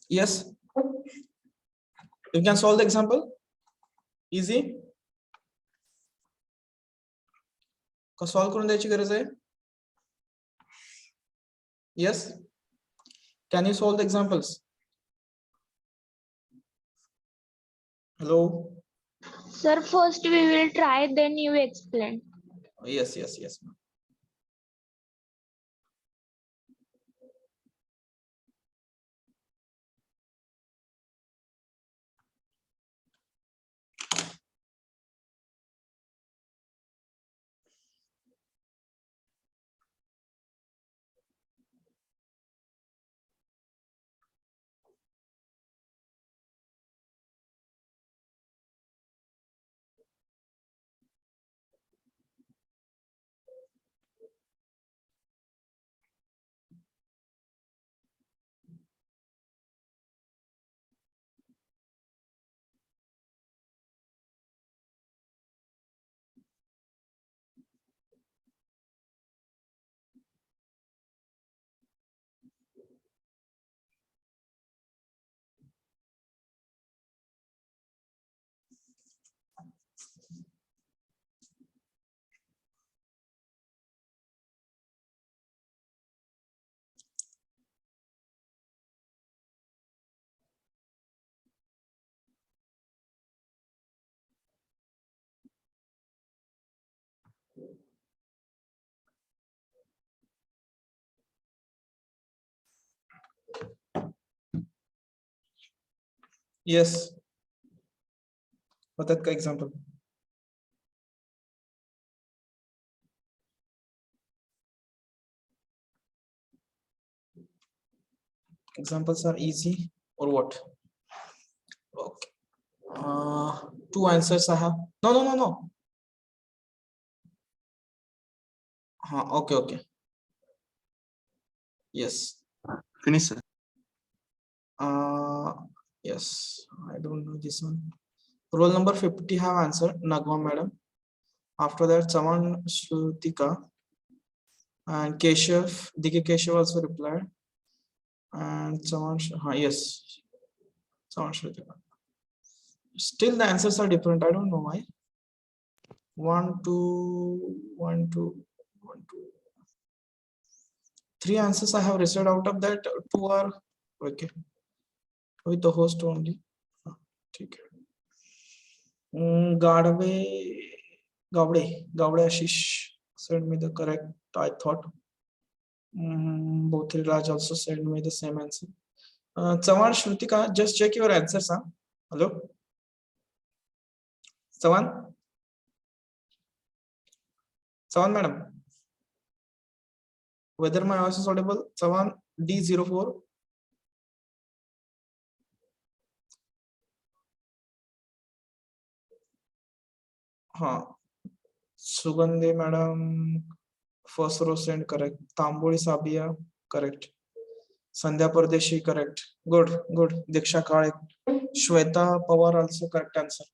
Yes, you can solve the example. Easy. का solve करून द्यायची गरज आहे. Yes, can you solve the examples? Hello. Sir, first we will try, then you explain. Yes. Yes. बतात का example. Examples are easy or what? Okay. Two answers I have. No. Okay. Yes. Finish, sir. Yes. I don't know this one. Roll number 50 have answered. Nagma madam. After that, someone Shrutika and Keshav. DK Keshav also replied. And someone, yes. Someone Shrutika. Still the answers are different. I don't know why. 1, 2, 1, 2, 1, 2. 3 answers I have received. Out of that, 2 are okay with the host only. Okay. Gavde Ashish sent me the correct, I thought. Both Raj also sent me the same answer. Sawan Shrutika, just check your answers. Hello? Sawan madam, whether my voice is audible? Sawan D04. Sugandhi madam, first row send correct. Tamboli Sabia correct. Sandhya Pardeshi correct. Good. Diksha Kale. Shweta Pawar also correct answer.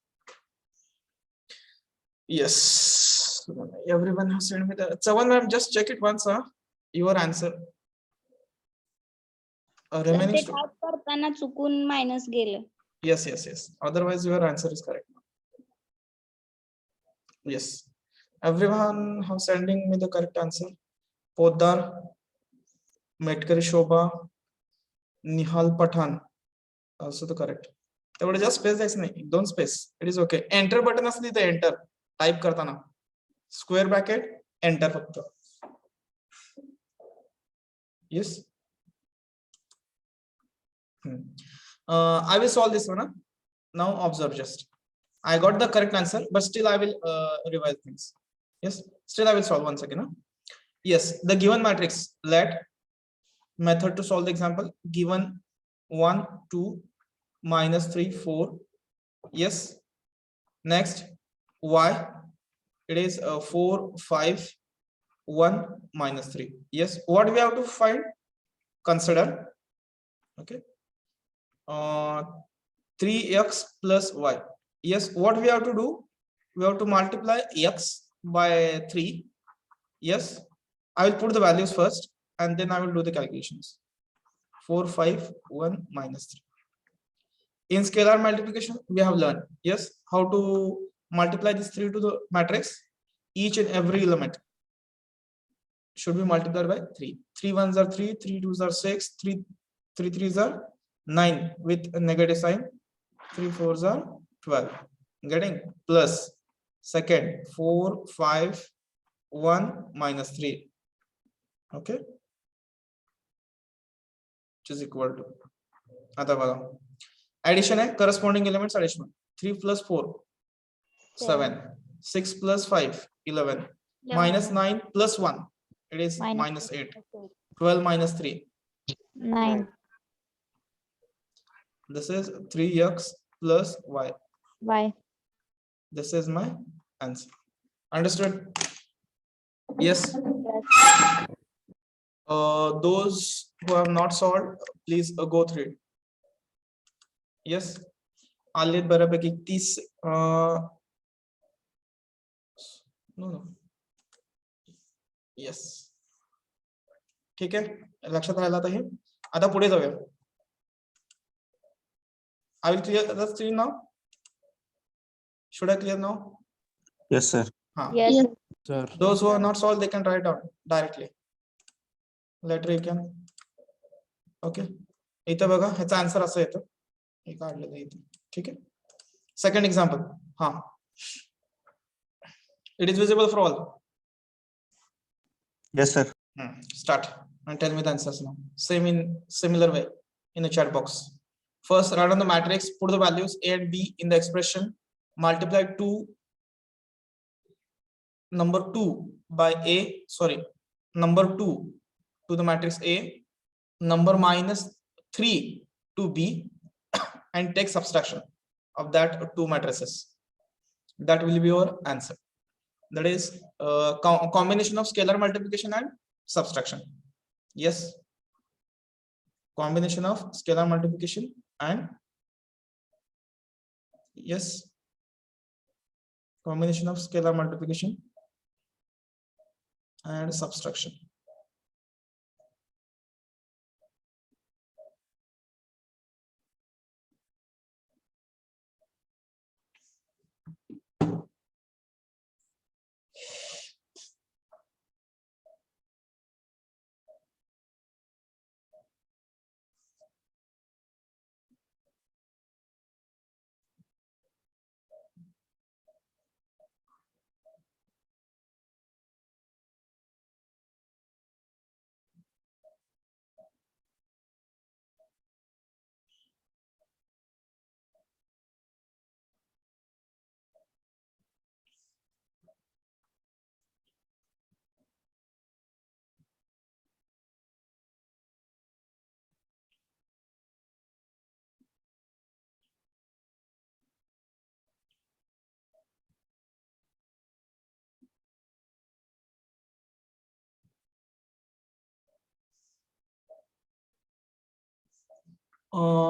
Yes. Everyone has sent me the. Sawan madam, just check it once. Your answer. Remaining. minus गेलं. Yes. Otherwise, your answer is correct. Yes. Everyone has sending me the correct answer. Poddar, Metkari Shobha, Nihal Pathan, also the correct. There was just space is nahi, don't space. It is okay. Enter button asli the enter. Type kartana. Square bracket, enter फक्त. Yes. I will solve this one. Now observe just. I got the correct answer, but still I will revise things. Yes, still I will solve once again. Yes, the given matrix. Let method to solve the example. Given 1, 2, minus 3, 4. Yes. Next, y. It is 4, 5, 1, minus 3. Yes. What we have to find? Consider. Okay. 3x plus y. Yes, what we have to do? We have to multiply x by 3. Yes, I will put the values first and then I will do the calculations. 4, 5, 1, minus 3. In scalar multiplication, we have learned, yes, how to multiply this 3 to the matrix. Each and every element should be multiplied by 3. 3 ones are 3, 3 twos are 6, 3 threes are 9 with a negative sign, 3 fours are 12. Getting plus second 4, 5, 1 minus 3. Okay, which is equal to आता बघा addition है corresponding elements addition 3 plus 4 7 6 plus 5 11 minus 9 plus 1 it is minus 8 12 minus 3 9. this is 3x plus y. Y. This is my answer. Understood? Yes. Those who have not solved, please go through it. Yes. आलेत बऱ्यापैकी 30 no. Yes. ठीक आहे, लक्षात राहिला आता हे. आता पुढे जाऊया. I will clear the screen now. Should I clear now? Yes, sir. Yes. Sir. Those who are not solved, they can write down directly. Later you can. Okay. इथे बघा ह्याचा आन्सर असं येतं. हे काढलेलं इथे. ठीक आहे. Second example. हा. It is visible for all. Yes, sir. Start and tell me the answers now. Same in similar way in the chat box. First, write on the matrix, put the values A and B in the expression, multiply number 2 by A, number 2 to the matrix A, number minus 3 to B, and take subtraction of that 2 matrices. That will be your answer. That is combination of scalar multiplication and subtraction. Yes. Combination of scalar multiplication and yes, combination of scalar multiplication and subtraction.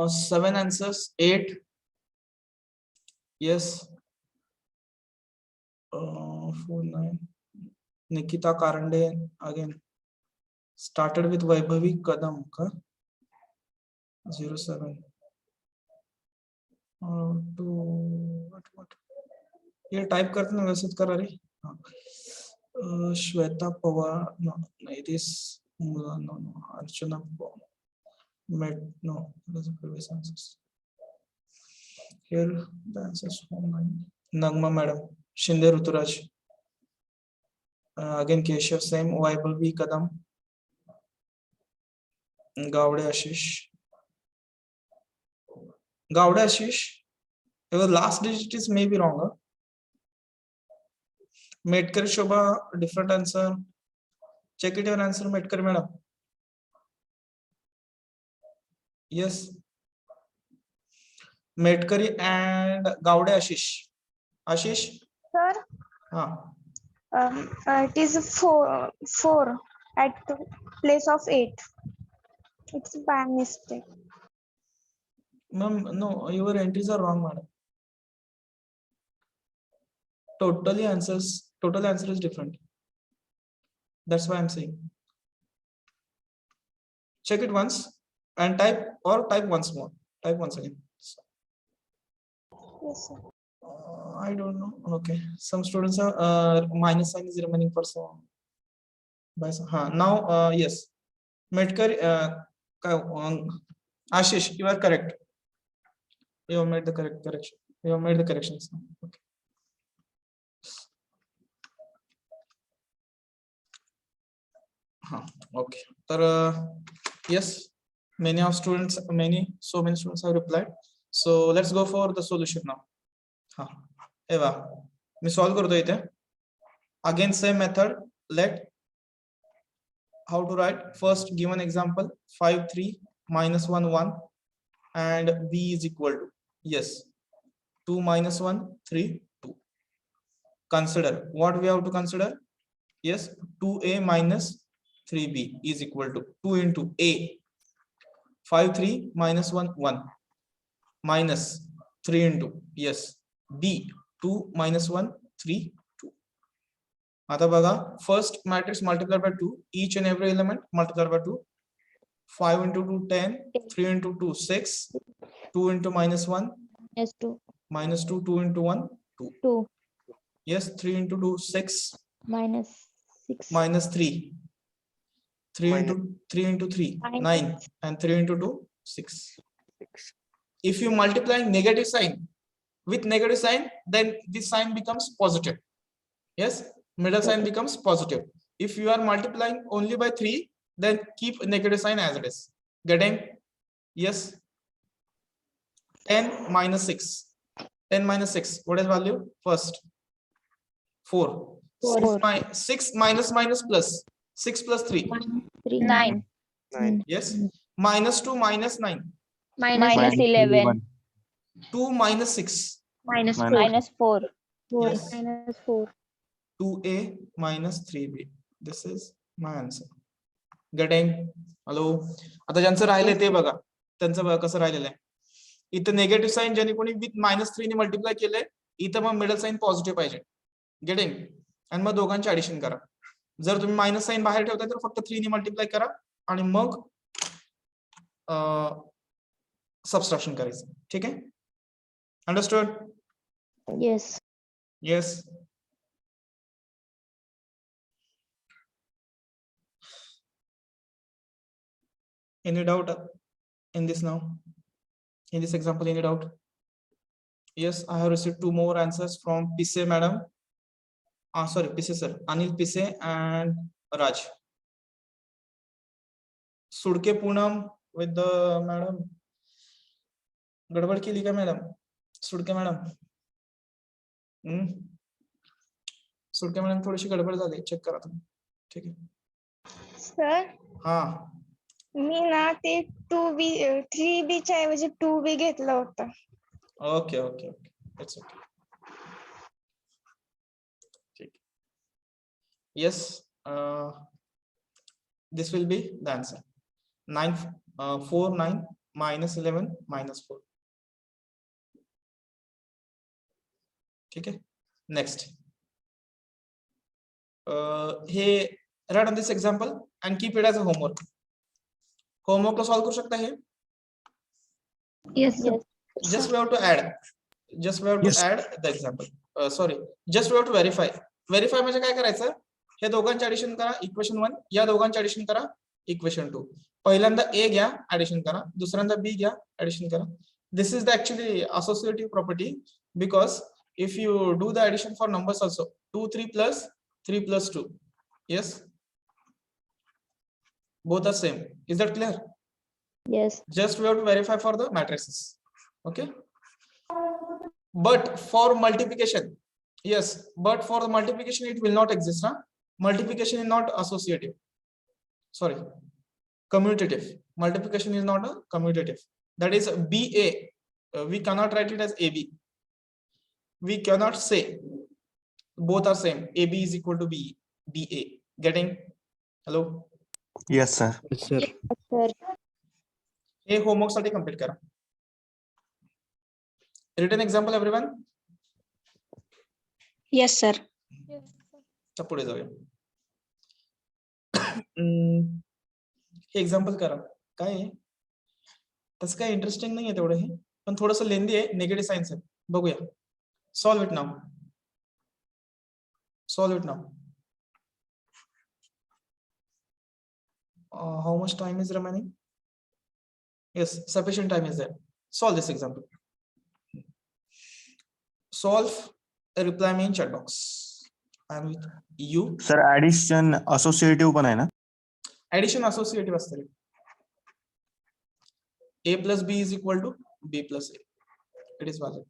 Seven answers, 8. Yes. 4, 9. Nikita Karande again. Started with Vaibhavi Kadam. 07. What? ये type करते ना वैसे करा रही. Shweta Pawar. No, it is no. Archana Pawar. No, that's the previous answers. Here the answers from mine. Nagma Madam, Shinde Ruturaj. Again Keshav, same. Vaibhavi Kadam. Gaude Ashish. Gaude Ashish. Your last digit is maybe wrong. Medkar Shobha, different answer. Check it your answer, Medkar Madam. Yes. Medkari and Gaude Ashish. Ashish? Sir, it is 4 at the place of 8. It's by mistake. Ma'am, no, your entries are wrong, madam. Total answer is different. That's why I'm saying. Check it once and type once more. Type once again. Yes, sir. I don't know. Okay, some students are minus sign is remaining for some. Now yes, Metkar, Ashish, you are correct. You have made the correction. You have made the corrections. Okay. Okay. Yes, many students have replied. So let's go for the solution now. Eva, me solve करतो इथे. Again same method. Let how to write first given example 5 3 minus 1 1 and b is equal to yes 2 minus 1 3 2. Consider what we have to consider. Yes, 2a minus 3b is equal to 2 into a 5 3 minus 1 1 minus 3 into yes b 2 minus 1 3 2. आता बघा first matrix multiplied by 2 each and every element multiplied by 2 5 into 2 10 3 into 2 6 2 into minus 1 Yes, 2. minus 2 2 into 1 2 2 yes 3 into 2 6 minus 6. minus 3 3 into 3 into 3 9 and 3 into 2 6. If you multiply negative sign with negative sign then this sign becomes positive. Yes, middle sign becomes positive. If you are multiplying only by 3 then keep negative sign as it is. Getting? Yes. 10 minus 6 10 minus 6 what is value first 4 4. 6 minus minus plus 6 plus 3 3. 9. 9. yes minus 2 minus 9 Minus 11. 2 minus 6 Minus Minus 4. Minus 4. 4. Yes. Minus 4. 2a minus 3b. This is my answer. Getting? Hello. आता ज्यांचं राहिले ते बघा त्यांचं बघा कसं राहिलेलं आहे. इथं नेगेटिव्ह साइन ज्यांनी कोणी विथ -3 ने मल्टिप्लाय केलंय इथं मग मिडल साइन पॉझिटिव्ह पाहिजे. गेटिंग? आणि मग दोघांचे ऍडिशन करा. जर तुम्ही मायनस साइन बाहेर ठेवताय तर फक्त 3 ने मल्टिप्लाय करा आणि मग सबट्रॅक्शन करायचं. ठीक आहे? Understood? Yes. Yes. Any doubt in this now? In this example, any doubt? Yes, I have received 2 more answers from Pise madam. Sorry, Pise sir. Anil Pise and Raj. Sudke Poonam with the madam. गडबड केली का madam? Sudke madam. Sudke madam थोडीशी गडबड झाली check करा तुम्ही. ठीक आहे सर हा मी ना ते 2b 3b च्या ऐवजी 2b घेतलं होतं. Okay okay okay it's okay ठीक yes this will be the answer 4 9 minus 11 minus 4. ठीक आहे नेक्स्ट हे write on this example and keep it as a homework. Homework ला सॉल्व करू शकता हे. Yes, sir. Just we have to add the example. Sorry, just we have to verify म्हणजे काय करायचं हे दोघांचे ऍडिशन करा इक्वेशन 1 या दोघांचे ऍडिशन करा इक्वेशन 2. पहिल्यांदा a घ्या ऍडिशन करा दुसऱ्यांदा b घ्या ऍडिशन करा. This is the actually associative property because if you do the addition for numbers also 2 3 plus 3 plus 2 yes both are same. Is that clear? Yes. Just we have to verify for the matrices. Okay, but for multiplication yes but for the multiplication it will not exist. Multiplication is not associative, sorry, commutative. Multiplication is not a commutative. That is BA. We cannot write it as AB. We cannot say both are same. AB is equal to BA. Getting? Hello? Yes, sir. Yes, sir. Sir. Hey homework साठी complete करा. Written example everyone? Yes, sir. तर पुढे जाऊया. हे example करा. काय आहे तसं काय इंटरेस्टिंग नाही आहे तेवढं हे पण थोडंसं लेंदी आहे. निगेटिव्ह सायन्स आहे बघूया. Solve it now. Solve it now. How much time is remaining? Yes, sufficient time is there. Solve this example. Solve a reply me in chat box. I am with you. Sir addition associative पण आहे ना? Addition associative असते. A plus B is equal to B plus A. It is valid.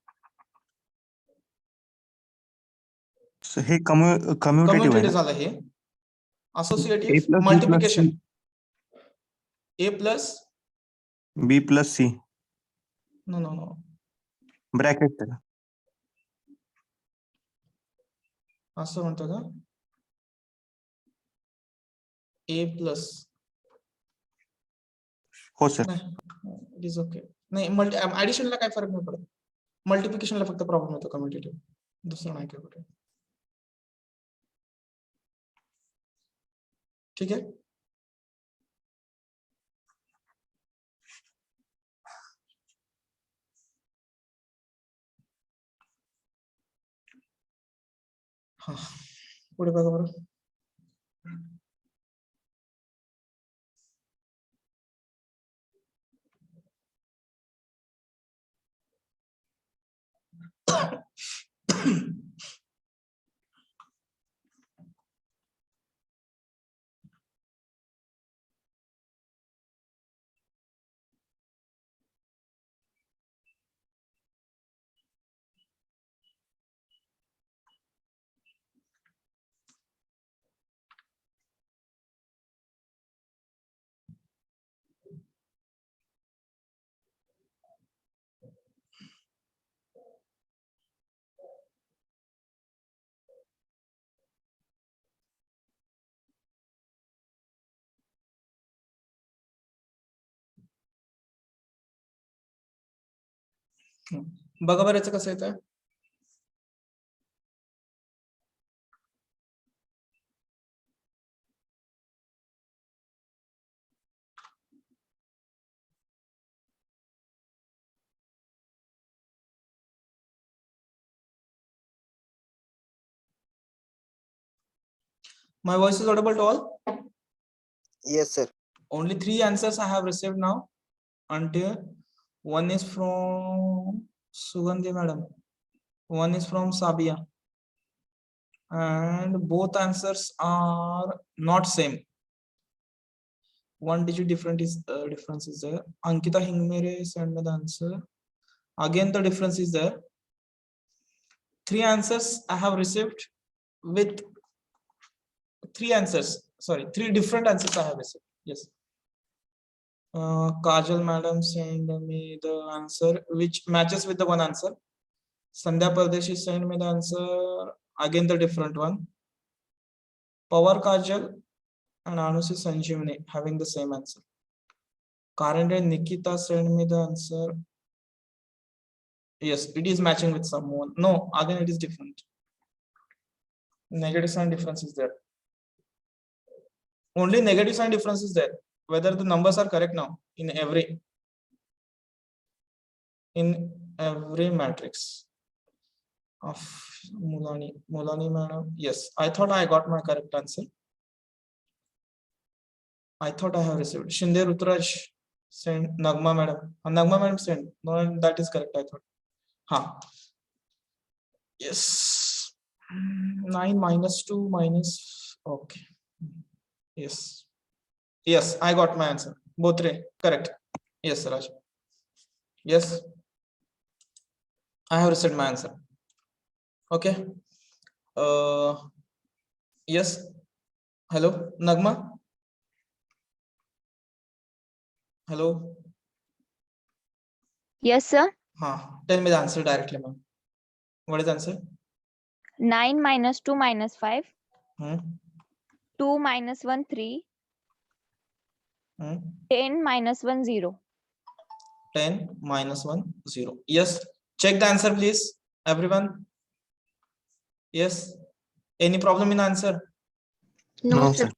So हे commutative Commutative आहे ना? झालं हे. Associative A plus B plus multiplication. C. A plus B plus C no. Bracket त्याला. असं म्हणतो का? A plus हो सर. नाही, इट इज ओके. नाही, ऍडिशनला काय फरक नाही पडत. मल्टिप्लिकेशनला फक्त प्रॉब्लेम होतो कम्युटेटिव्ह, दुसरं नाही काय कुठे. ठीक आहे. हा, पुढे बघा बरं. बघा बरं याचं कसं येतं. My voice is audible to all? Yes, sir. Only 3 answers I have received now. Until one is from Sugandhi madam, one is from Sabia, and both answers are not same. One digit difference is there. Ankita Hingmere sent me the answer. Again, the difference is there. 3 answers I have received with 3 answers. Sorry, 3 different answers I have received. Yes. Kajal madam sent me the answer which matches with the one answer. Sandhya Pardeshi sent me the answer, again the different one. Pawar Kajal and Anusi Sanjeevani having the same answer. Karendra Nikita sent me the answer. Yes, it is matching with someone. No, again it is different. Negative sign difference is there. Only negative sign difference is there. Whether the numbers are correct now in every matrix of Mulani madam. Yes, I thought I got my correct answer. I thought I have received. Shinde Rutraj sent. Nagma madam sent. No, that is correct. I thought. Ha. Yes. 9 minus 2 minus. Okay. Yes. Yes, I got my answer. Both correct. Yes, Raj. Yes. I have received my answer. Okay. Yes. Hello, Nagma. Hello. Yes, sir. Tell me the answer directly, ma'am. What is the answer? 9 minus 2 minus 5. Hmm. 2 minus 1 3. Hmm. 10 minus 1 0. 10 minus 1 0. Yes. Check the answer, please, everyone. Yes. Any problem in answer? No, sir.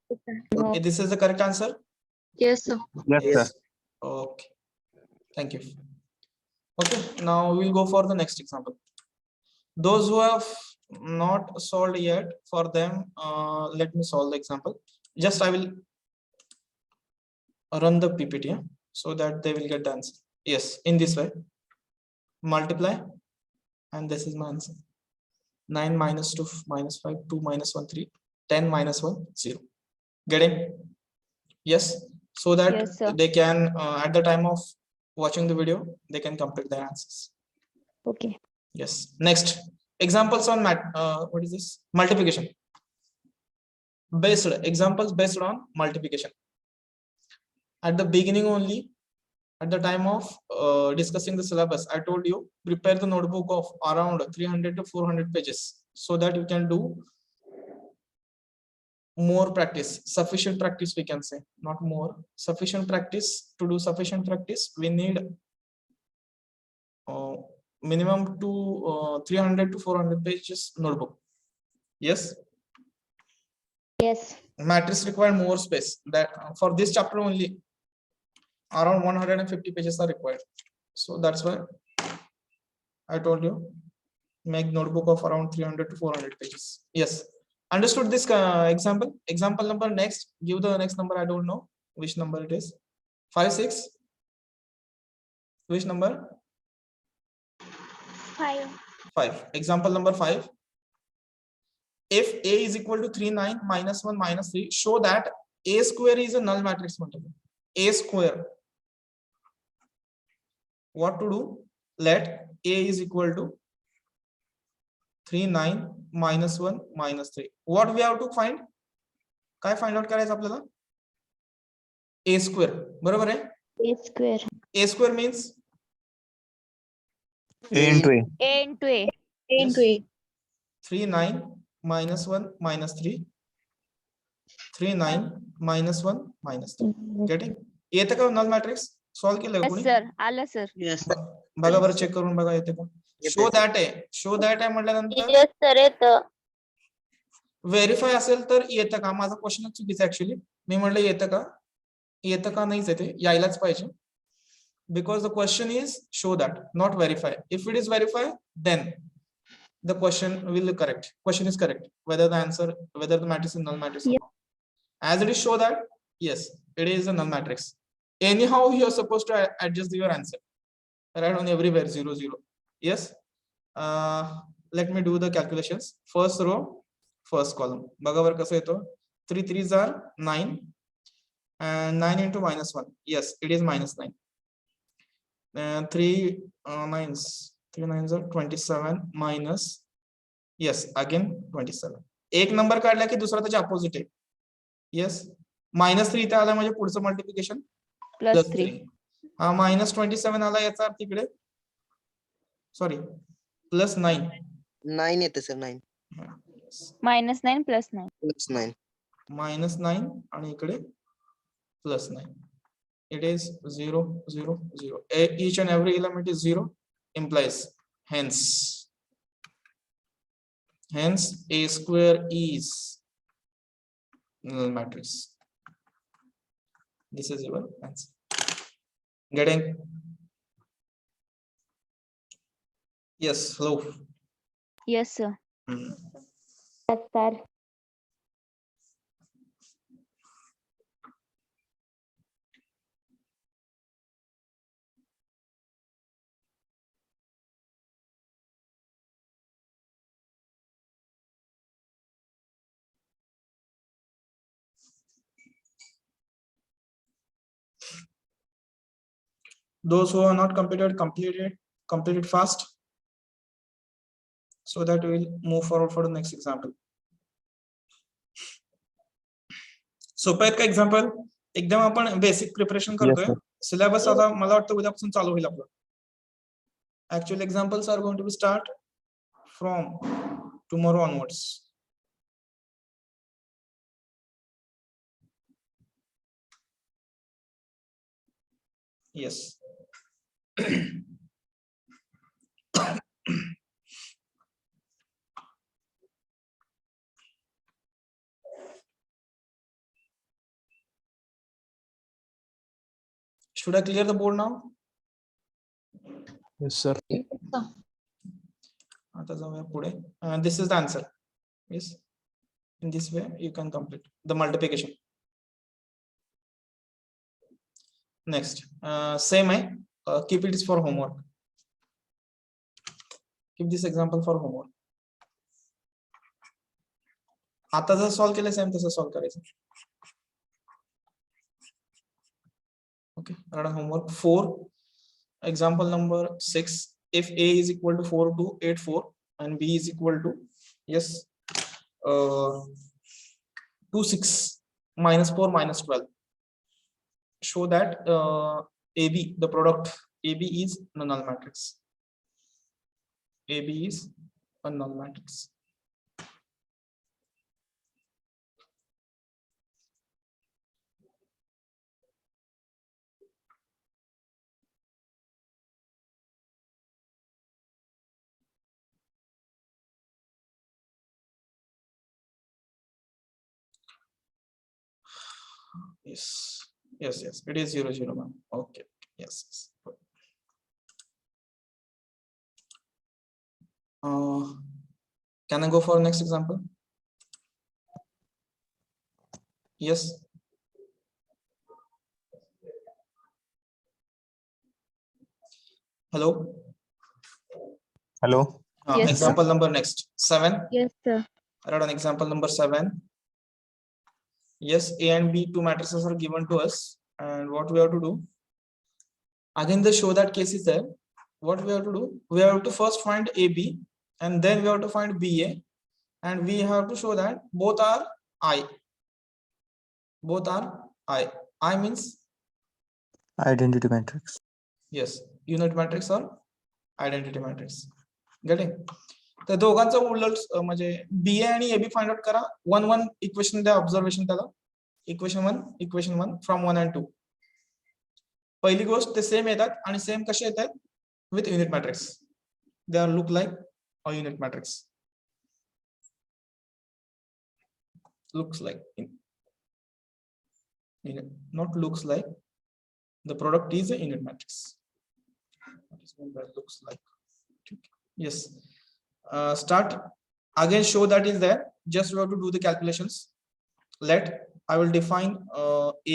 No. Okay, this is the correct answer. Yes, sir. Yes, sir. Okay. Thank you. Okay, now we'll go for the next example. Those who have not solved yet, for them, let me solve the example. Just I will run the PPT, yeah, so that they will get the answer. Yes, in this way, multiply, and this is my answer. 9 minus 2 minus 5, 2 minus 1, 3, 10 minus 1, 0. Getting? Yes, so that Yes, sir. they can, at the time of watching the video, they can complete their answers. Okay. Yes. Next, examples on what is this? Multiplication. Based examples based on multiplication. At the beginning only, at the time of discussing the syllabus, I told you prepare the notebook of around 300 to 400 pages so that you can do more practice, sufficient practice, we can say, not more, sufficient practice. To do sufficient practice, we need minimum to 300 to 400 pages notebook. Yes. Yes. Matrix require more space. That for this chapter only around 150 pages are required. So that's why I told you make notebook of around 300 to 400 pages. Yes. Understood this example? Example number next. Give the next number. I don't know which number it is. 5, 6. Which number? 5. 5. Example number 5. If A is equal to 3, 9 minus 1 minus 3, show that A square is a null matrix multiple. A square. What to do? Let A is equal to 3, 9 minus 1 minus 3. What we have to find? काय find out करायचं आपल्याला? A square. बरोबर आहे? A square. A square means A into A. A into A. A into A. 3, 9 minus 1 minus 3. 3, 9 minus 1 minus 3. Getting? येते का null matrix? Solve केलं का Yes, कोणी? sir. आलं sir. Yes. बघा बरं चेक करून बघा येते का? शो दॅट आहे. शो दॅट आहे म्हटल्यानंतर Yes, sir. येतं. व्हेरीफाय असेल तर येतं का? माझा क्वेश्चन चुकीचा ऍक्च्युली. मी म्हणलं येतं का? येतं का नाहीच येते, यायलाच पाहिजे. Because the question is show that, not verify. If it is verify, then the question will be correct. Question is correct. Whether the answer, whether the matrix is null matrix or Yes. not. As it is show that, yes, it is a null matrix. Anyhow, you are supposed to adjust your answer. Right on everywhere 0, 0. Yes. Let me do the calculations. First row, first column. बघा बरं कसं येतो. 3 3s are 9 and 9 into minus 1. Yes, it is minus 9. 3 9s. 3 9s are 27 minus, yes, again 27. एक number काढला की दुसरा त्याच्या opposite आहे. येस, -3 इथे आला म्हणजे पुढचं मल्टिप्लिकेशन +3. हा -27 आला याचा अर्थ इकडे सॉरी +9. 9 येते सर 9 -9 +9. +9 -9 आणि इकडे +9. It is 0 0 0. Each and every element is 0, implies hence A square is null matrix. This is your answer. Getting? Yes, hello. Yes, sir. Yes, sir. Those who are not completed, complete it fast, so that we will move forward for the next example. सोपं आहेत का example? एकदम आपण basic preparation करतोय. Syllabus आता मला वाटतं उद्यापासून चालू होईल आपलं. Actual examples are going to be start from tomorrow onwards. Yes. Should I clear the board now? Yes, sir. आता जाऊया पुढे. This is the answer. Yes. In this way you can complete the multiplication. Next, same है. Keep it for homework. Keep this example for homework. आता जर solve केलं same तसं solve करायचं. Okay, run homework 4. Example number 6. If A is equal to 4 to 8 4 and B is equal to 2 6 minus 4 minus 12. Show that AB, the product AB is a null matrix. AB is a null matrix. Yes, it is 0 0 1. Okay, yes. Can I go for next example? Yes. Hello. Hello. Yes, Example number next 7. Yes, sir. Write on example number 7. Yes, A and B, two matrices are given to us, and what we have to do? Again, the show that case is there. What we have to do? We have to first find AB, and then we have to find BA, and we have to show that both are I. Both are I. I means Identity matrix. yes, unit matrix or identity matrix. Getting? तर दोघांचं उलट म्हणजे BA आणि AB find out करा. 1 1 equation द्या observation त्याला. Equation 1 from 1 and 2. पहिली गोष्ट ते सेम येतात आणि सेम कसे येतात with unit matrix. They are look like a unit matrix. Looks like not looks like, the product is a unit matrix. What is meant by looks like? Yes. Start again, show that is there. Just we have to do the calculations. Let I will define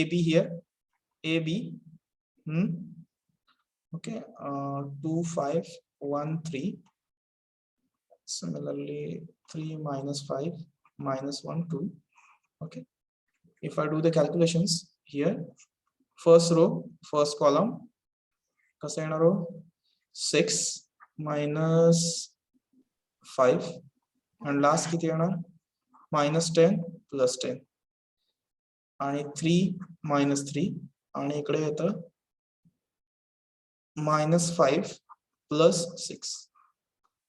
AB here. AB okay, 2 5 1 3. Similarly 3 minus 5 minus 1 2. Okay, if I do the calculations here, first row first column कसा येणार हो 6 minus 5 and last किती येणार -10 plus 10 आणि 3 minus 3 आणि इकडे येतं -5 plus 6.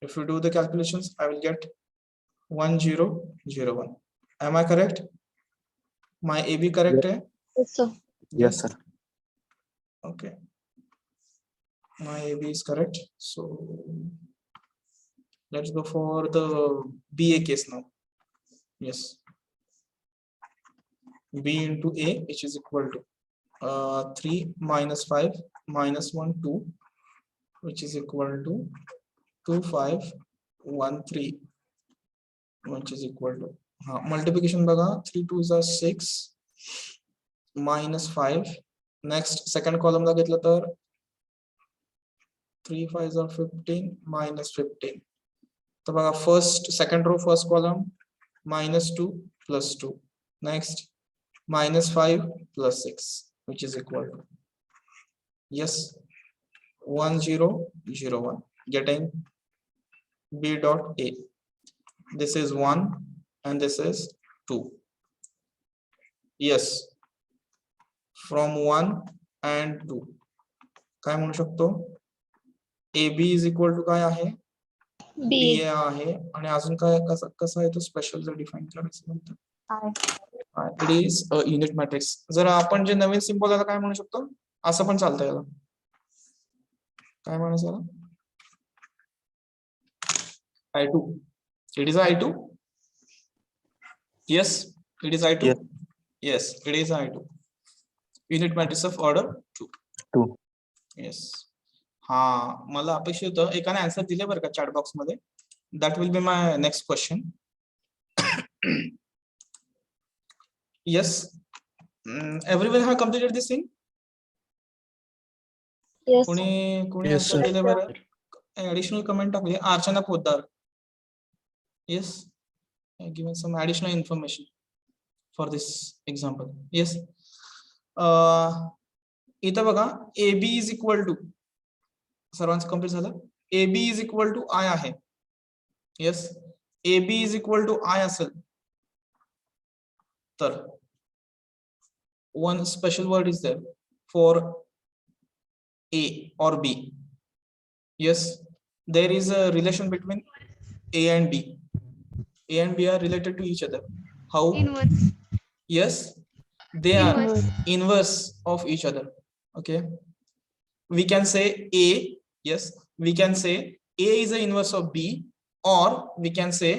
If you do the calculations, I will get 1 0 0 1. Am I correct? My AB correct hai? Yes, sir. Yes, sir. Okay. My AB is correct. So let's go for the BA case now. Yes. B into A, which is equal to 3 minus 5 minus 1 2, which is equal to 2 5 1 3, which is equal to multiplication baga 3 2s are 6 minus 5. Next second column la घेतलं तर 3 5s are 15 minus 15. तर बघा second row first column -2 plus 2. Next -5 plus 6, which is equal to yes 1 0 0 1. Getting B dot A. This is 1 and this is 2. Yes, from 1 and 2 काय म्हणू शकतो AB is equal to काय आहे BA आहे आणि अजून काय कसं आहे तो स्पेशल जर डिफाइन करायचं नंतर it is a unit matrix. जर आपण जे नवीन सिम्बॉल याला काय म्हणू शकतो असं पण चालतं याला काय म्हणायचं याला I2. It is I2. Yes, it is I2. Yes, it is I2. Unit matrix of order 2. 2. Yes. हा मला अपेक्षित होतं एकाने आन्सर दिले बरं का चॅट बॉक्स मध्ये. That will be my next question. Yes, everyone have completed this thing. Yes, sir. कोणी Yes, आन्सर sir. दिले बरं? ऍडिशनल कमेंट टाकली Archana Poddar. Yes, given some additional information for this example. Yes, इथं बघा A B is equal to, सर्वांचं complete झालं. A B is equal to I आहे. Yes, A B is equal to I असेल तर one special word is there for A or B. Yes, there is a relation between A and B. A and B are related to each other. How? Inverse. Yes, they are Inverse. inverse of each other. Okay, we can say A. Yes, we can say A is the inverse of B, or we can say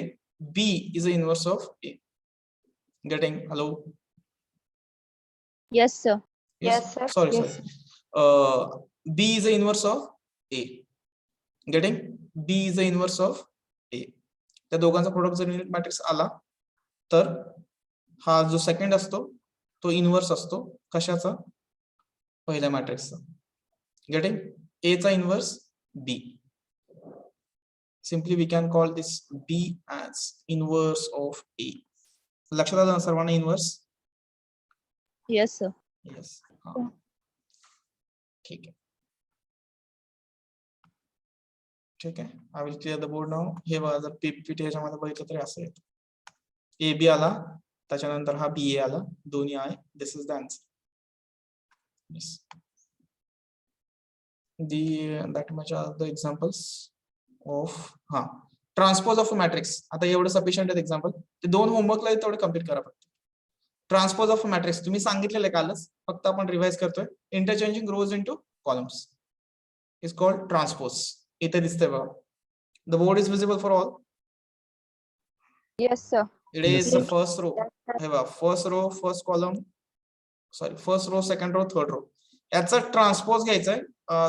B is the inverse of A. Getting? Hello? Yes, sir. Yes, sir. Sorry, Yes, sorry. B is the inverse of A. Getting? B is the inverse of A. त्या दोघांचा product जर unit matrix आला तर हा जो second असतो तो inverse असतो कशाचा? पहिल्या मॅट्रिक्सचा. गेटिंग? ए चा inverse B. Simply we can call this B as inverse of A. लक्षात आलं ना सर्वांना इनवर्स? yes, sir. येस. ठीक आहे, ठीक आहे. I will clear the board now. हे बघा जर पीपीटी ह्याच्यामध्ये बघितलं तरी असं येतं. ए बी आला, त्याच्यानंतर हा बी ए आला, दोन्ही आहे. This is the answer. Yes. That much are the examples of transpose of a matrix. आता एवढं सफिशियंट आहे एक्झाम्पल. ते दोन होमवर्कला तेवढे कम्प्लीट करा फक्त. ट्रान्सपोज ऑफ अ मॅट्रिक्स तुम्ही सांगितलेलं कालच, फक्त आपण रिवाइज करतोय. Interchanging rose into columns is called transpose. इथे दिसतंय बघा. The board is visible for all. Yes, sir. It is Yes, the sir. first row. हे बघा, first row, first column, sorry first row, second row, third row. याचा transpose घ्यायचा आहे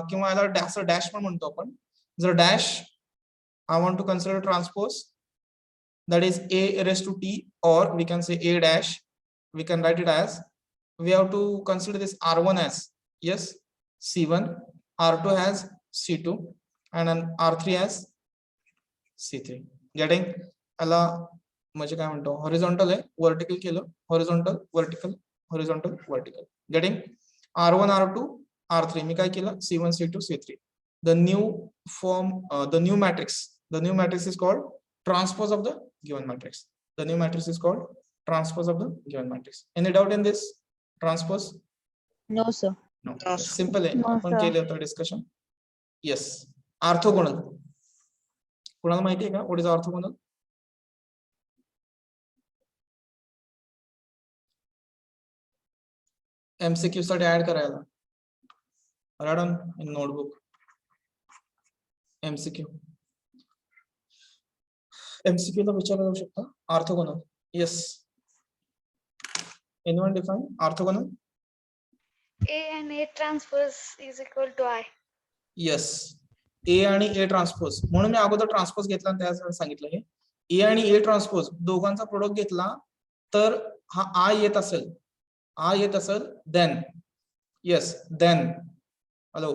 किंवा याला dash पण म्हणतो आपण. जर dash I want to consider transpose that is a raised to t, or we can say a dash. We can write it as, we have to consider this r1 as, yes, c1, r2 as c2, and then r3 as c3. Getting? याला म्हणजे काय म्हणतो, horizontal आहे, vertical केलं, horizontal vertical, horizontal vertical. Getting? r1 r2 r3 मी काय केलं, c1 c2 c3. the new form, the new matrix is called transpose of the given matrix. The new matrix is called transpose of the given matrix. Any doubt in this transpose? No, sir. No. No, Simple आहे. No, आपण sir. केलं होतं discussion. Yes. Orthogonal कोणाला माहिती आहे का? What is orthogonal? MCQ साठी add करायला. Write on in notebook. MCQ ला विचारलं जाऊ शकता. Orthogonal. Yes. Anyone define orthogonal? A and A transpose is equal to I. Yes. A आणि ए ट्रान्सपोज. म्हणून मी अगोदर ट्रान्सपोज घेतला आणि त्यासाठी सांगितलं हे. ए आणि ए ट्रान्सपोज दोघांचा प्रोडक्ट घेतला तर हा आय येत असेल, then yes, then hello,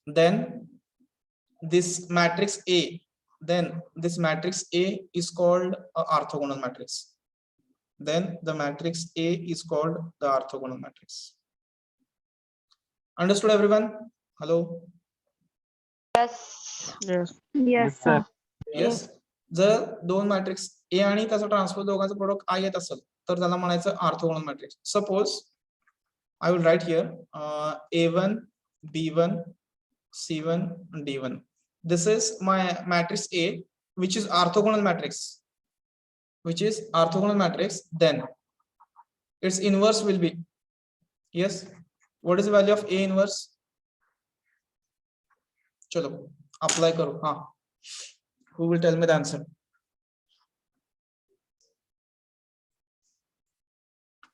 then this matrix A, then this matrix A is called a orthogonal matrix. Then the matrix A is called the orthogonal matrix. Understood everyone? Hello? Yes. Yes. Yes, sir. Yes. जर दोन matrix A आणि त्याचा transpose दोघांचा product I येत असेल तर त्याला म्हणायचं orthogonal matrix. Suppose I will write here A1 B1 C1 D1. This is my matrix A, which is orthogonal matrix. Then its inverse will be, yes, what is the value of A inverse? चलो apply करो. Who will tell me the answer?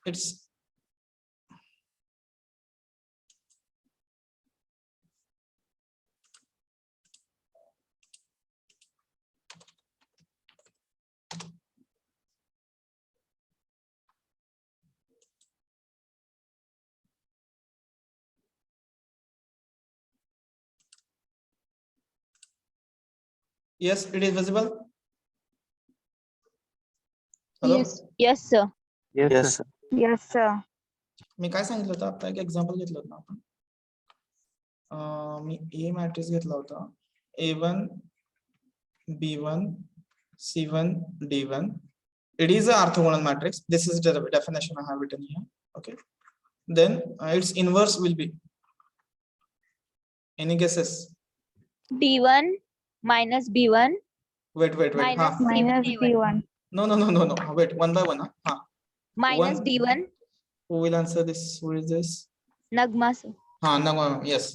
It's Yes, it is visible. Hello. Yes, sir. Yes, sir. Yes, sir. मी काय सांगितलं होतं आता एक example घेतलं होतं ना आपण मी ए मॅट्रिक्स घेतला होता A1 B1 C1 D1. It is an orthogonal matrix. This is the definition I have written here. Okay. Then its inverse will be. Any guesses? D1 minus B1 Wait. minus Huh. Minus D1 B1. No. Wait, one by one. Huh? minus One- D1 Who will answer this? Who is this? Nagma, sir. No. Yes.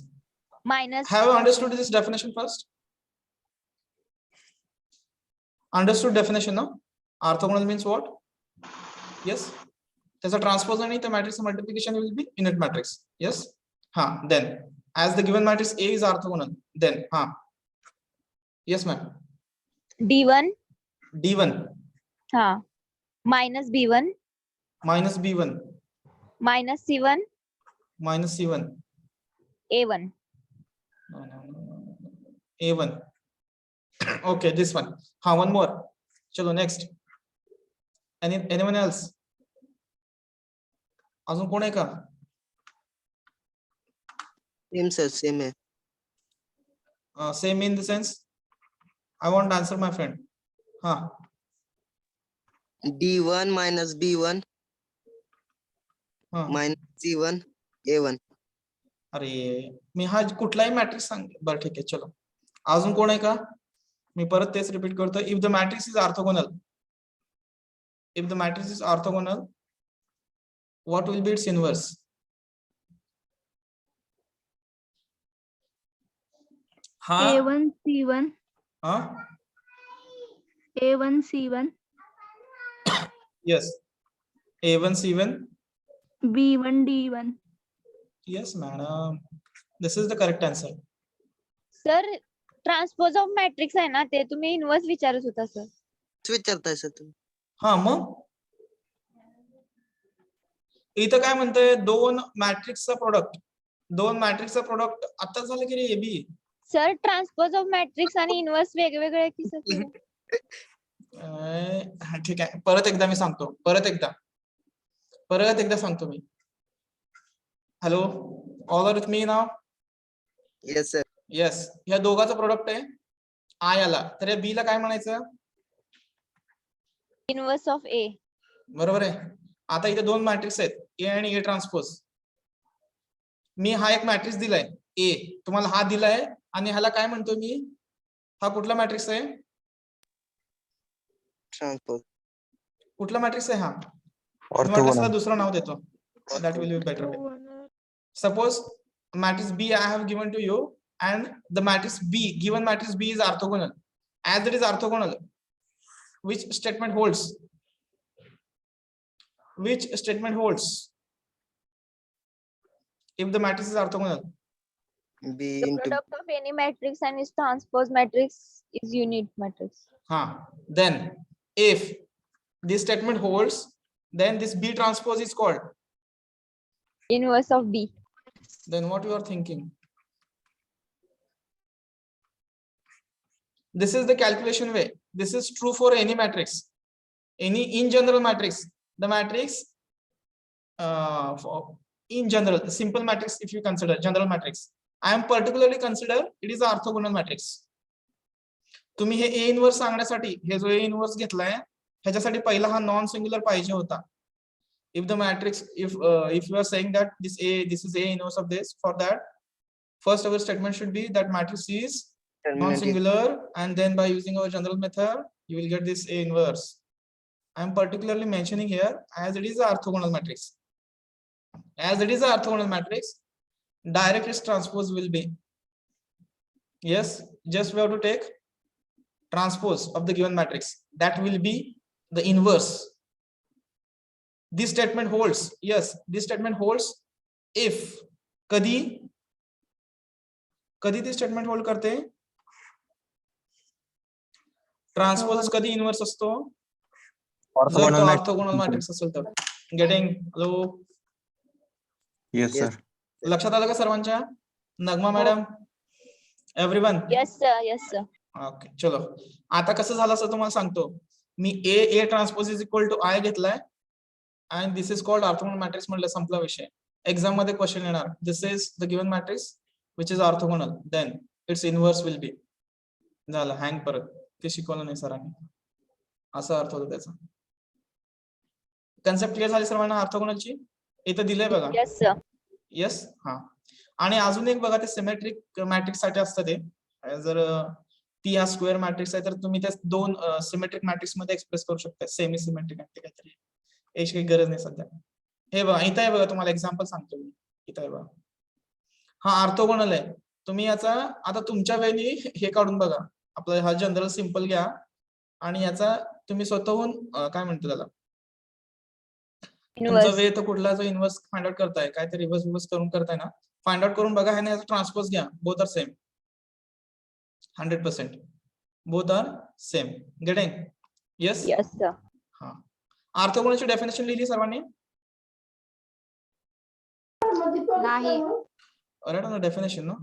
Minus Have you understood this definition first? Understood definition, no? Orthogonal means what? Yes. There's a transpose and the matrix multiplication will be unit matrix. Yes. Then as the given matrix A is orthogonal, then yes, ma'am. D1 D1 minus B1 minus B1 minus C1 minus C1. A1. No. A1. Okay, this one. One more. Chalo, next. Anyone else? अजून कोण आहे का? Same sir, same है. Same in the sense. I want answer, my friend. D1 minus B1 minus C1 A1. अरे मी हा कुठलाही matrix सांग. बरं ठीक आहे, चलो अजून कोण आहे का? मी परत तेच रिपीट करतो. If the matrix is orthogonal, what will be its inverse? A1 C1 A1 C1 Yes. A1 C1. B1 D1 Yes, madam. This is the correct answer. Sir transpose of matrix आहे ना ते तुम्ही inverse विचारत होता sir. विचारताय sir तुम्ही. मग इथं काय म्हणतंय? दोन मॅट्रिक्सचा प्रोडक्ट आता झालं की रे AB. Sir transpose of matrix आणि इन्व्हर्स वेगवेगळे आहे की सर? ठीक आहे, परत एकदा मी सांगतो. परत एकदा सांगतो मी. Hello, all are with me now? Yes sir. Yes. या दोघांचं प्रोडक्ट आहे आय आला, तर या बी ला काय म्हणायचं? इन्व्हर्स ऑफ ए. बरोबर आहे. आता इथे दोन मॅट्रिक्स आहेत, ए आणि ए ट्रान्सपोज. मी हा एक मॅट्रिक्स दिलाय ए, तुम्हाला हा दिलाय, आणि ह्याला काय म्हणतो मी? हा कुठला मॅट्रिक्स आहे? Transpose. कुठला मॅट्रिक्स आहे हा? Orthogonal. दुसरं नाव देतो. That will be better. Suppose matrix B I have given to you, and the matrix B, given matrix B is orthogonal. As it is orthogonal, which statement holds? Which statement holds? If the matrix is orthogonal. B The into product of any matrix and its transpose matrix is unit matrix. Then if this statement holds, then this B transpose is called. Inverse of B. Then what you are thinking? This is the calculation way. This is true for any matrix. Any in general matrix. The matrix in general, simple matrix, if you consider general matrix, I am particularly consider it is orthogonal matrix. तुम्ही हे A inverse सांगण्यासाठी हे जो A inverse घेतलाय ह्याच्यासाठी पहिला हा non singular पाहिजे होता. If the matrix, if you are saying that this is A inverse of this, for that first our statement should be that matrix is non-singular, and then by using our general method you will get this A inverse. I am particularly mentioning here as it is an orthogonal matrix. As it is an orthogonal matrix, direct its transpose will be, yes, just we have to take transpose of the given matrix. That will be the inverse. This statement holds. Yes, this statement holds if कधी this statement hold करते? Transpose कधी inverse असतो? जर तो orthogonal matrix असेल तर. Getting? Hello, Yes, sir. लक्षात आलं का सर्वांच्या? Nagma madam, everyone? Yes sir. Yes sir. Okay चलो, आता कसं झालं असं तुम्हाला सांगतो. मी A transpose is equal to I घेतलाय आणि this is called orthogonal matrix म्हणलं, संपला विषय. एक्झाम मध्ये क्वेश्चन येणार, this is the given matrix which is orthogonal, then it's inverse will be. झालं हँग, परत ते शिकवलं नाही सरांनी, असा अर्थ होता त्याचा. कन्सेप्ट क्लिअर झाली सर्वांना ऑर्थोगोनलची? इथं दिलंय बघा. Yes sir. येस, हा. आणि अजून एक बघा, ते सिमेट्रिक मॅट्रिक्स साठी असतं ते. जर ती हा स्क्वेअर मॅट्रिक्स आहे तर तुम्ही त्या दोन सिमेट्रिक मॅट्रिक्स मध्ये एक्सप्रेस करू शकता, सेमी सिमेट्रिक काहीतरी. याची काही गरज नाही सध्या. हे बघा इथं आहे बघा, तुम्हाला एक्झाम्पल सांगतो मी. इथं आहे बघा, हा ऑर्थोगोनल आहे. तुम्ही याचा आता तुमच्या वेळी हे काढून बघा, आपला हा जनरल सिंपल घ्या आणि याचा तुम्ही स्वतःहून काय म्हणतो त्याला, तुमचा इनवर्स. वे तर कुठला जो इन्व्हर्स फाइंड आउट करताय, काय ते रिव्हर्स करून करताय ना, फाइंड आउट करून बघा. ह्याने याचा ट्रान्सपोज घ्या, both are same 100%, both are same. Getting? Yes. Yes sir. हा, ऑर्थोगोनलची डेफिनेशन लिहिली सर्वांनी? नाही. राईट ऑन द डेफिनेशन ना,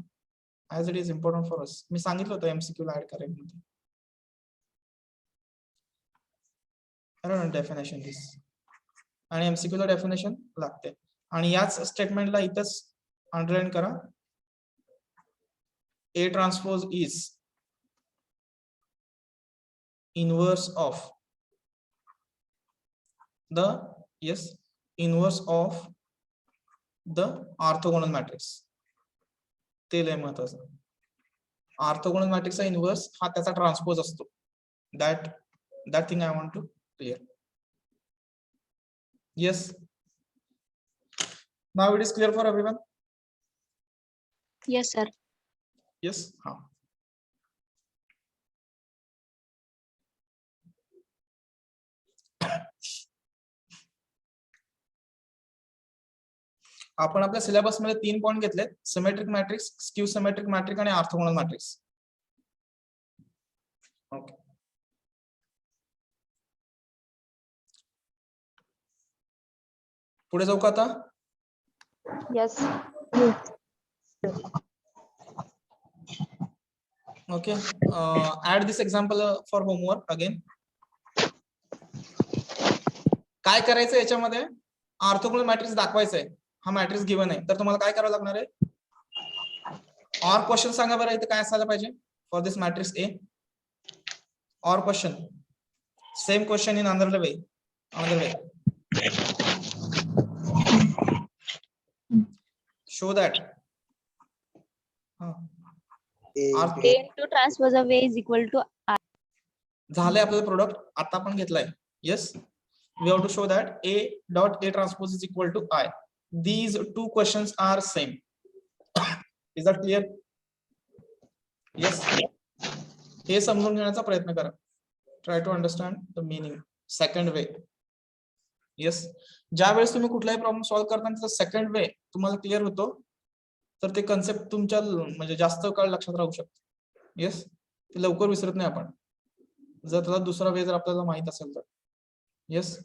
as it is important for us. मी सांगितलं होतं एमसीक्यू ला ऍड करायला. राईट ऑन डेफिनेशन दिस, आणि एमसीक्यू ला डेफिनेशन लागते. आणि याच स्टेटमेंटला इथंच अंडरलाईन करा, A transpose is inverse of the, yes, inverse of the orthogonal matrix. ते लय महत्वाचं. ऑर्थोगोनल मॅट्रिक्सचा इनव्हर्स हा त्याचा ट्रान्सपोज असतो. that thing I want to clear. Yes, now it is clear for everyone? Yes, sir. Yes, ha. आपण आपल्या syllabus मध्ये 3 पॉइंट घेतलेत, symmetric matrix, skew symmetric matrix आणि ऑर्थोगोनल मॅट्रिक्स. ओके, पुढे जाऊ का आता? Yes. Okay, add this example for homework again. काय करायचं याच्यामध्ये, ऑर्थोगोनल मॅट्रिक्स दाखवायचं आहे. हा मॅट्रिक्स गिवन आहे, तर तुम्हाला काय करावं लागणार आहे? और क्वेश्चन सांगा बरं, इथे काय असायला पाहिजे फॉर दिस मॅट्रिक्स ए? और question, same question in another way. Show that. A into transpose of A is equal to I. झालंय आपल्याला प्रोडक्ट, आता आपण घेतलाय. Yes, we have to show that A dot A transpose is equal to I. These two questions are same. Is that clear? Yes. हे समजून घेण्याचा प्रयत्न करा. Try to understand the meaning. Second way. Yes. ज्या वेळेस तुम्ही कुठलाही problem solve करताना second वे तुम्हाला क्लिअर होतो, तर ते कन्सेप्ट तुमच्या म्हणजे जास्त काळ लक्षात राहू शकतो. येस, ते लवकर विसरत नाही आपण, जर त्याला दुसरा वे जर आपल्याला माहित असेल तर. येस.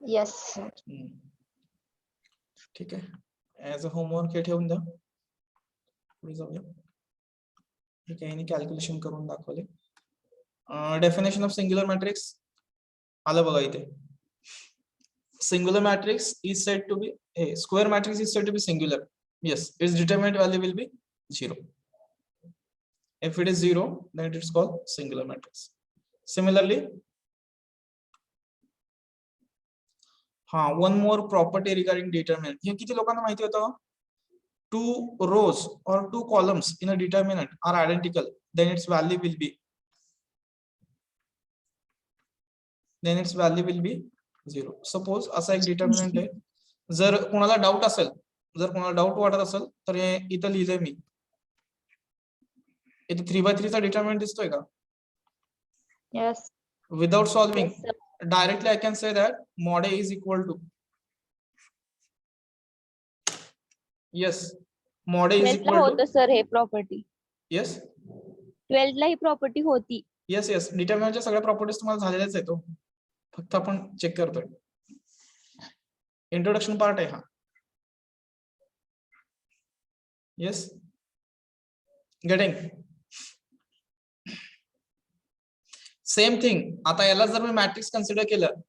Yes. ठीक आहे, ऍज अ होमवर्क हे ठेवून द्या. पुढे जाऊया. ठीक आहे, कॅल्क्युलेशन करून दाखवले. डेफिनेशन ऑफ सिंग्युलर मॅट्रिक्स आलं बघा इथे. Singular matrix is said to be square matrix is said to be singular. Yes, its determinant value will be 0. If it is 0, then it is called singular matrix. Similarly, one more property regarding determinant. हे किती लोकांना माहिती होतं? 2 rows or 2 columns in a determinant are identical, then its value will be 0. Suppose असा एक determinant आहे, जर कोणाला doubt असेल, जर कोणाला डाऊट वाटत असेल तर हे इथं लिहिलंय मी. इथे 3/3 चा डिटर्मिनंट दिसतोय का? Yes. Without solving Yes, sir. Directly I can say that mod A is equal to, yes, mod A is 12th ला equal होतं to, सर हे प्रॉपर्टी. yes, 12th ला ही प्रॉपर्टी होती. yes, yes, डिटर्मिनंटच्या सगळ्या प्रॉपर्टीज तुम्हाला झालेल्याच आहेत. तो फक्त आपण चेक करतोय. इंट्रोडक्शन पार्ट आहे हा. Yes, getting? Same thing. आता याला जर मी मॅट्रिक्स कन्सिडर केलं,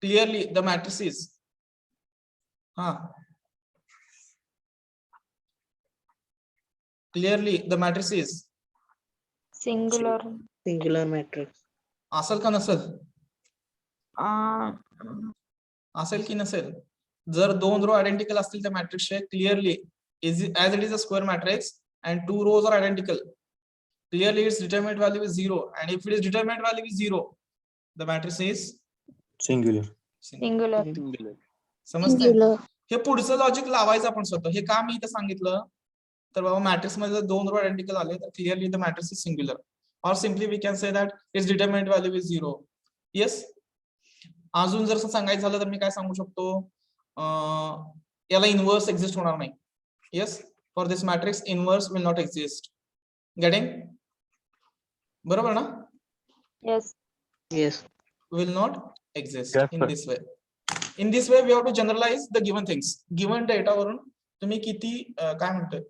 क्लिअरली द मॅट्रिसेस, हा, clearly the matrices Singular. Singular matrix. असेल का नसेल? असेल की नसेल? जर दोन रो आयडेंटिकल असतील त्या मॅट्रिक्सचे, clearly as it is a square matrix and two rows are identical, clearly its determinant value is 0, and if it is determinant value is 0, the matrix is Singular. Singular. समजतंय? हे पुढचं लॉजिक लावायचं आपण स्वतः. हे का मी इथं सांगितलं तर बाबा मॅट्रिक्स मध्ये जर दोन रो आयडेंटिकल आले तर clearly the matrix is singular, और simply we can say that it's determinant value is 0. Yes. अजून जर सांगायचं झालं तर मी काय सांगू शकतो, याला इनव्हर्स एक्झिस्ट होणार नाही. Yes, for this matrix inverse will not exist. Getting? बरोबर ना? Yes. Yes. will not exist Yes, in sir. this way. In this way, we have to generalize the given things. Given data वरून तुम्ही किती काय म्हणतोय,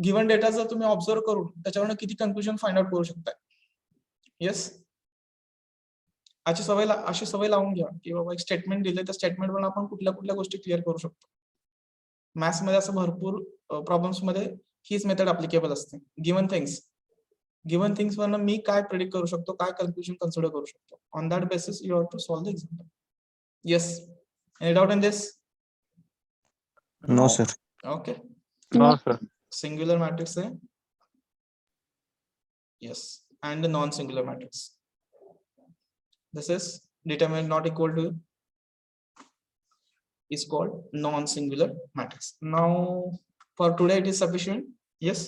given data जर तुम्ही observe करून त्याच्यावरून किती कन्क्लुजन फाइंड आउट करू शकताय. येस, अशी सवय लावून घ्या की बाबा एक स्टेटमेंट दिले त्या स्टेटमेंट वरून आपण कुठल्या कुठल्या गोष्टी क्लिअर करू शकतो. मॅथ्स मध्ये असं भरपूर प्रॉब्लेम्स मध्ये हीच मेथड अप्लिकेबल असते. गिवन थिंग्स वरनं मी काय प्रेडिक्ट करू शकतो, काय कन्क्लुजन कन्सिडर करू शकतो. On that basis you have to solve the example. Yes, any doubt in this? No, sir. Okay. No, sir. Singular matrix है. Yes, and the non-singular matrix. This is determinant not equal to is called non-singular matrix. Now, for today it is sufficient. Yes.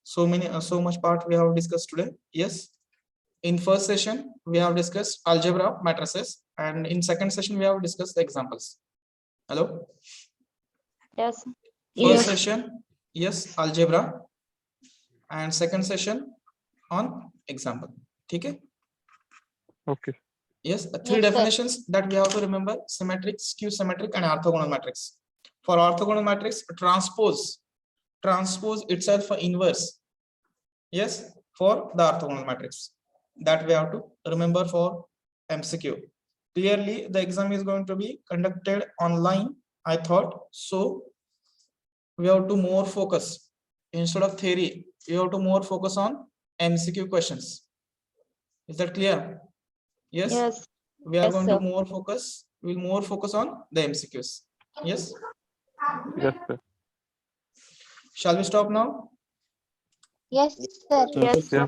So much part we have discussed today. Yes. In first session we have discussed algebra of matrices, and in second session we have discussed the examples. Hello. Yes. First session, yes, algebra, and second session on example. Okay. Okay. Yes, three Yes, sir. definitions that we have to remember: symmetric, skew symmetric, and orthogonal matrix. For orthogonal matrix, transpose itself for inverse. Yes, for the orthogonal matrix, that we have to remember for MCQ. Clearly, the exam is going to be conducted online, I thought. So we have to more focus, instead of theory, we have to more focus on MCQ questions. Is that clear? Yes. Yes. We are Yes, going sir. to more focus. We'll more focus on the MCQs. Yes. Yes, sir. Shall we stop now? Yes, sir. Yes. Yeah.